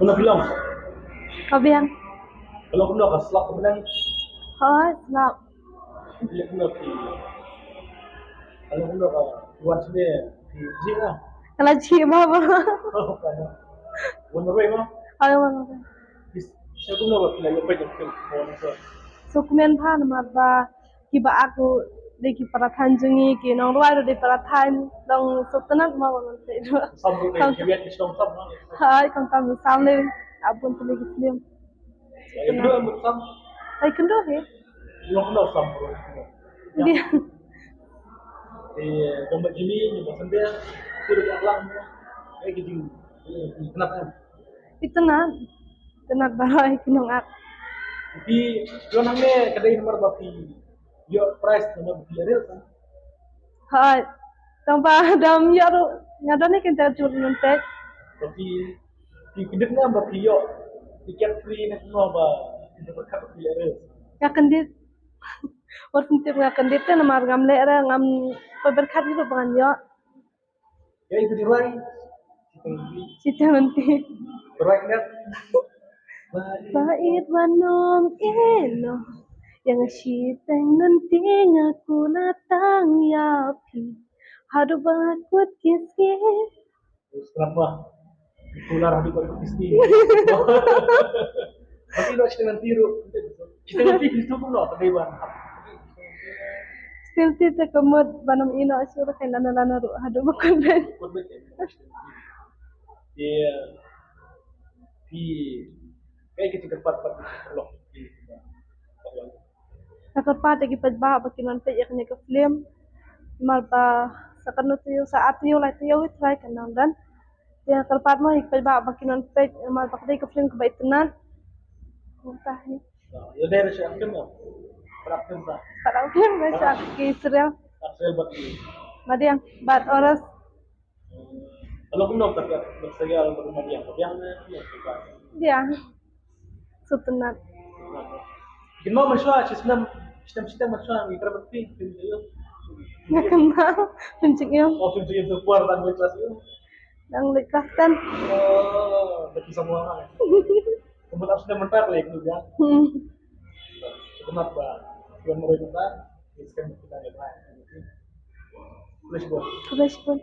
Kuna bilang, Kabiang. kalau kuna kaslak kemudian Snap. dia kuna pi, kalau kuna ka buat sini di sini lah. Kalau cik bapa. Oh, kana. Wala rin mo. Ayaw mo. Siya kuna ba pila yung pwede ko mo. So kumen phan ba kiba aku deki parathan jungi ki nong ruai de parathan dong sotanat ma won te do. Sabu kay kibiyat isang sab na. Hai kang tam samne abun te legi film. Yung dua mo sab. Ai kendo he. Yung kuna sab. Dia. Gambar jili yung sambil turut aklang mo. Kayak gitu. Kenapa? Tenat barai kinong ak. Di yon hangme kadai nomor bapi. Yo price nomor bapi real kan. Hai. Tamba dam yaru ngadone kenta tur nontek. Tapi di kedep na bapi yo tiket free na semua ba hindi berkat bapi real. Ngakendit. Warung tip ngakendit te namar ngamle ra ngam berkat itu pangan yo. Ya itu di ruang. Cita nanti. Ruang kan. Bait wanom eno yang siteng nanti ngaku natang yapi hadu bakut kisi. Kenapa? Tular di balik pisti. Tapi lo kita nanti ru. Kita nanti itu pun lo kadai ban. Still tita kamot banam ino asura kay lana ru hadu bakut ben. Iya. Di kayak kita cepat-cepat lo. Nakapat lagi pagba bakinan pe yak ni ka film malpa sakano tiyo sa atiyo la tiyo try kanan dan dia kalpat mo ikpagba bakinan pe malpa kadai ka film ka baitanan. Mutahi. Ya dari siapa kan? Praktek tak? Parang film baca ki serial. Asal bagi. Madiang bat oras Kalau pun dokter ya, bersegi alam rumah dia, tapi yang ya suka. dia sutunat. Gimana masuk? Sistem masuk, mitra berarti film itu. Nggak kenal pencik yung Oh, film itu keluar dan kelas itu. yang lekaskan. Oh, berarti semua orang. Kemudian sudah mentar lagi itu ya. Sebenarnya bah, film mereka kita, sekarang kita lihat. Terus buat. Terus pun